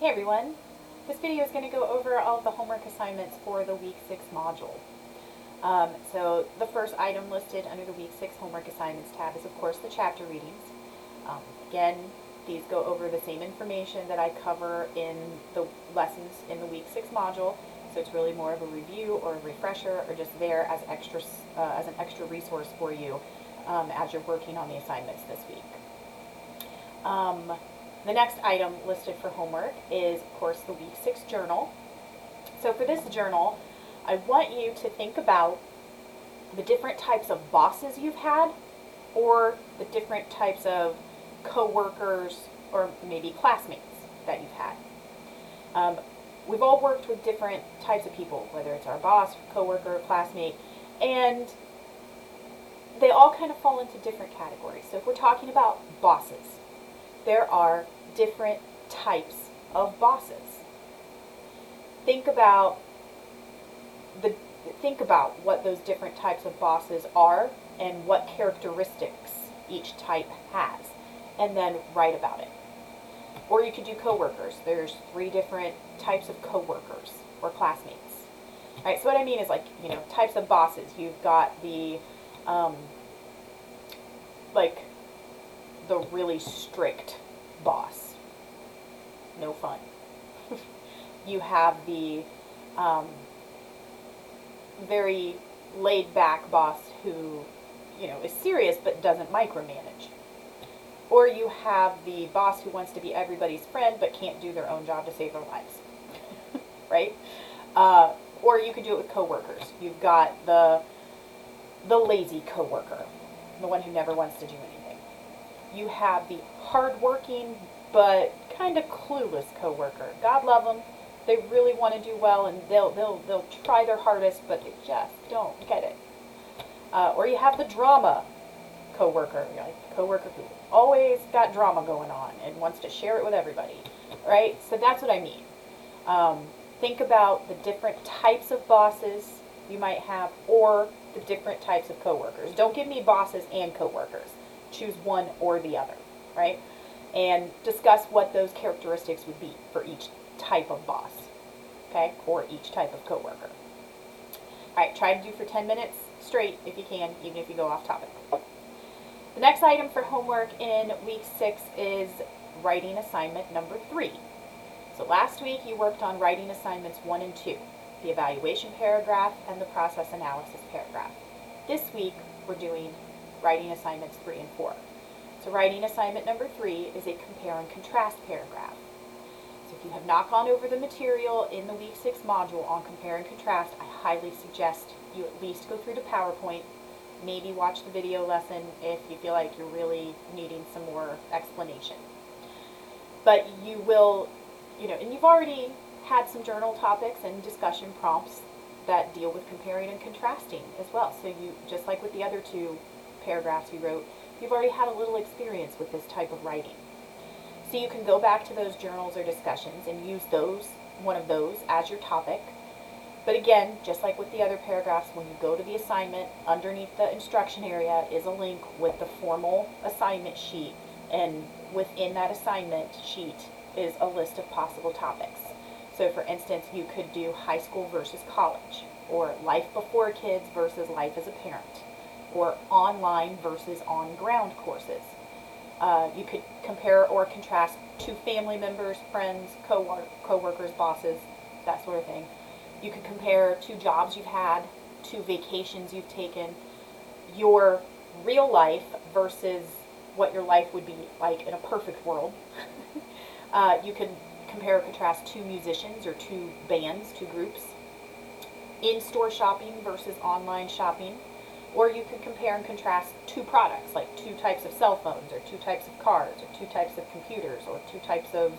Hey everyone, this video is going to go over all of the homework assignments for the Week 6 module. So the first item listed under the Week 6 homework assignments tab is of course the chapter readings. Again, these go over the same information that I cover in the lessons in the Week 6 module, so it's really more of a review or a refresher or just there as an extra resource for you as you're working on the assignments this week. The next item listed for homework is, of course, the Week 6 journal. So for this journal, I want you to think about the different types of bosses you've had or the different types of co-workers or maybe classmates that you've had. We've all worked with different types of people, whether it's our boss, co-worker, classmate, and they all kind of fall into different categories. So if we're talking about bosses, there are different types of bosses. Think about what those different types of bosses are and what characteristics each type has, and then write about it. Or you could do coworkers. There's 3 different types of coworkers or classmates. All right, so what I mean is types of bosses. You've got the the really strict boss. No fun. You have the very laid-back boss who, is serious but doesn't micromanage. Or you have the boss who wants to be everybody's friend but can't do their own job to save their lives. Right? Or you could do it with coworkers. You've got the lazy coworker, the one who never wants to do anything. You have the hardworking but kind of clueless coworker. God love them. They really want to do well and they'll try their hardest, but they just don't get it. Or you have the drama coworker, the coworker who always got drama going on and wants to share it with everybody, right? So that's what I mean. Think about the different types of bosses you might have, or the different types of coworkers. Don't give me bosses and coworkers. Choose one or the other, right? And discuss what those characteristics would be for each type of boss, okay, or each type of coworker. All right, try to do for 10 minutes straight if you can, even if you go off topic. The next item for homework in Week 6 is writing assignment number 3. So last week you worked on writing assignments 1 and 2, the evaluation paragraph and the process analysis paragraph. This week we're doing writing assignments 3 and 4. So writing assignment number 3 is a compare and contrast paragraph. So if you have not gone over the material in the Week 6 module on compare and contrast, I highly suggest you at least go through the PowerPoint, maybe watch the video lesson if you feel like you're really needing some more explanation. But you will, and you've already had some journal topics and discussion prompts that deal with comparing and contrasting as well. So you, just like with the other 2 paragraphs you wrote, you've already had a little experience with this type of writing. So you can go back to those journals or discussions and use one of those as your topic. But again, just like with the other paragraphs, when you go to the assignment, underneath the instruction area is a link with the formal assignment sheet, and within that assignment sheet is a list of possible topics. So for instance, you could do high school versus college, or life before kids versus life as a parent, or online versus on-ground courses. You could compare or contrast 2 family members, friends, co-workers, bosses, that sort of thing. You could compare 2 jobs you've had, 2 vacations you've taken, your real life versus what your life would be like in a perfect world. You could compare or contrast 2 musicians or 2 bands, 2 groups, in-store shopping versus online shopping. Or you could compare and contrast 2 products, like 2 types of cell phones, or 2 types of cars, or 2 types of computers, or 2 types of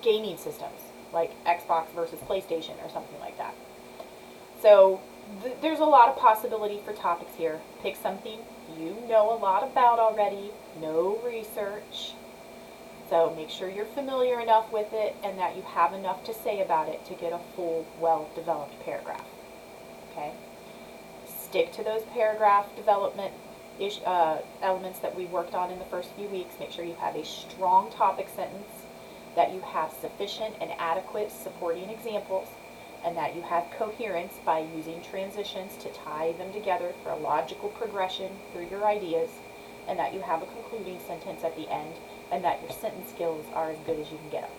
gaming systems, like Xbox versus PlayStation, or something like that. So there's a lot of possibility for topics here. Pick something you know a lot about already, no research. So make sure you're familiar enough with it and that you have enough to say about it to get a full, well-developed paragraph. Okay? Stick to those paragraph development elements that we worked on in the first few weeks. Make sure you have a strong topic sentence that you have sufficient and adequate supporting examples, and that you have coherence by using transitions to tie them together for a logical progression through your ideas, and that you have a concluding sentence at the end, and that your sentence skills are as good as you can get them.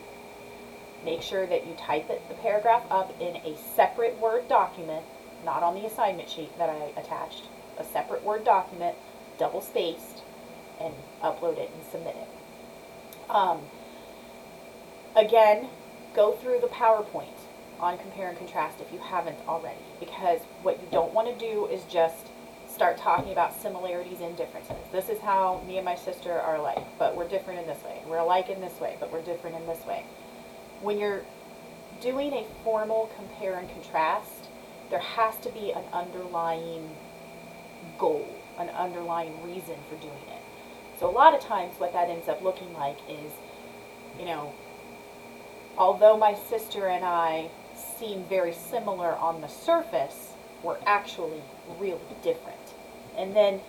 Make sure that you type the paragraph up in a separate Word document, not on the assignment sheet that I attached, a separate Word document, double spaced, and upload it and submit it. Again, go through the PowerPoint on compare and contrast if you haven't already, because what you don't want to do is just start talking about similarities and differences. This is how me and my sister are alike, but we're different in this way. We're alike in this way, but we're different in this way. When you're doing a formal compare and contrast, there has to be an underlying goal, an underlying reason for doing it. So a lot of times what that ends up looking like is, although my sister and I seem very similar on the surface, we're actually really different. And then,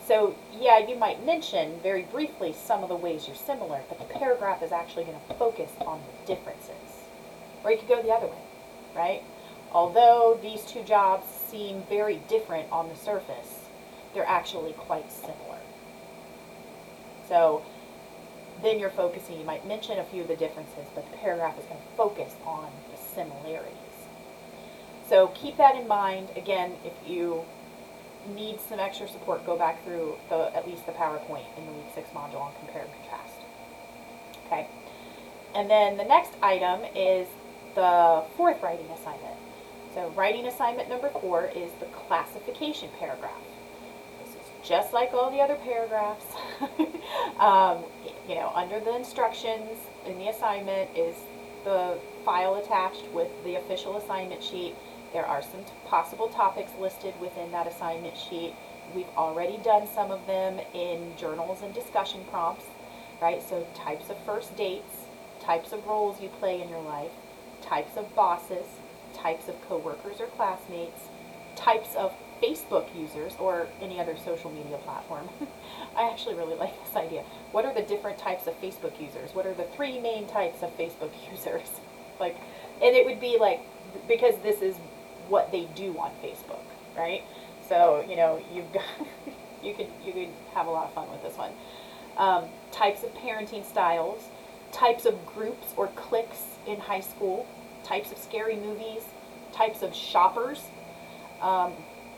so yeah, you might mention very briefly some of the ways you're similar, but the paragraph is actually going to focus on the differences. Or you could go the other way, right? Although these two jobs seem very different on the surface, they're actually quite similar. So then you're focusing, you might mention a few of the differences, but the paragraph is going to focus on the similarities. So keep that in mind. Again, if you need some extra support, go back through at least the PowerPoint in the Week 6 module on compare and contrast. Okay. And then the next item is the fourth writing assignment. So writing assignment number 4 is the classification paragraph. This is just like all the other paragraphs. Under the instructions in the assignment is the file attached with the official assignment sheet. There are some possible topics listed within that assignment sheet. We've already done some of them in journals and discussion prompts, right? So types of first dates, types of roles you play in your life, types of bosses, types of coworkers or classmates, types of Facebook users or any other social media platform. I actually really like this idea. What are the different types of Facebook users? What are the 3 main types of Facebook users? And it would be because this is what they do on Facebook, right? So, you've got, you could have a lot of fun with this one. Types of parenting styles, types of groups or cliques in high school, types of scary movies, types of shoppers,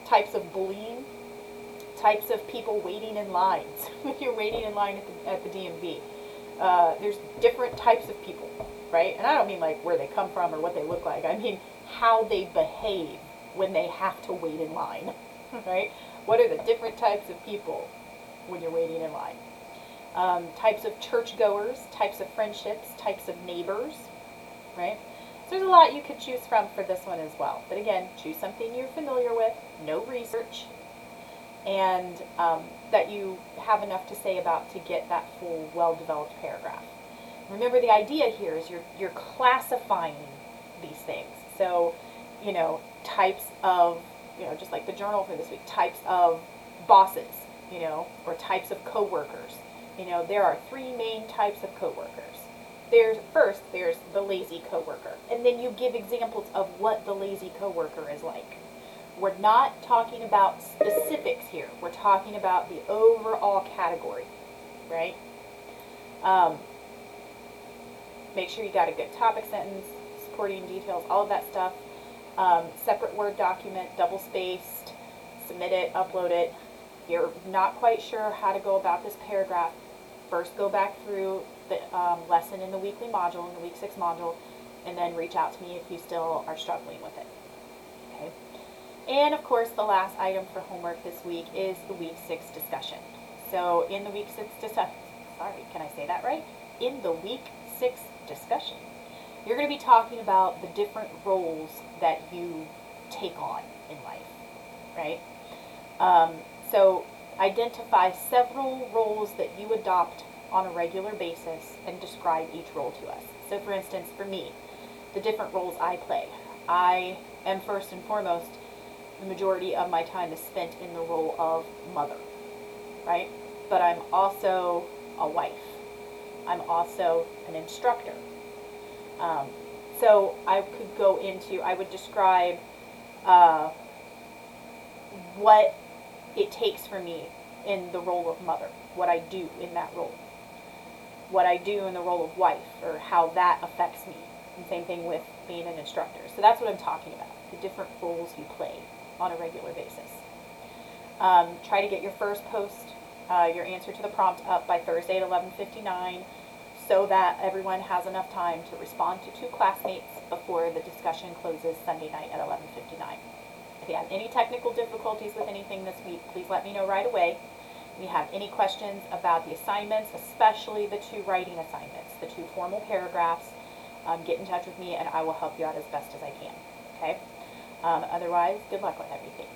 types of bullying, types of people waiting in lines. If you're waiting in line at the DMV, there's different types of people, right? And I don't mean where they come from or what they look like. I mean how they behave when they have to wait in line, right? What are the different types of people when you're waiting in line? Types of churchgoers, types of friendships, types of neighbors, right? So there's a lot you could choose from for this one as well. But again, choose something you're familiar with, no research, and that you have enough to say about to get that full, well-developed paragraph. Remember, the idea here is you're classifying these things. So, types of, just like the journal for this week, types of bosses, or types of coworkers. There are 3 main types of coworkers. There's the lazy coworker, and then you give examples of what the lazy coworker is like. We're not talking about specifics here. We're talking about the overall category, right? Make sure you got a good topic sentence, supporting details, all of that stuff. Separate Word document, double spaced, submit it, upload it. If you're not quite sure how to go about this paragraph, first go back through the lesson in the weekly module, in the Week 6 module, and then reach out to me if you still are struggling with it. Okay. And of course, the last item for homework this week is the Week 6 discussion. So in the Week 6 discussion, can I say that right? In the Week 6 discussion, you're going to be talking about the different roles that you take on in life, right? So identify several roles that you adopt on a regular basis and describe each role to us. So for instance, for me, the different roles I play. I am first and foremost, the majority of my time is spent in the role of mother, right? But I'm also a wife. I'm also an instructor. So I could go into, I would describe what it takes for me in the role of mother, what I do in that role, what I do in the role of wife, or how that affects me. And same thing with being an instructor. So that's what I'm talking about, the different roles you play on a regular basis. Try to get your first post, your answer to the prompt up by Thursday at 11:59 so that everyone has enough time to respond to 2 classmates before the discussion closes Sunday night at 11:59. If you have any technical difficulties with anything this week, please let me know right away. If you have any questions about the assignments, especially the 2 writing assignments, the 2 formal paragraphs, get in touch with me and I will help you out as best as I can. Okay? Otherwise, good luck with everything.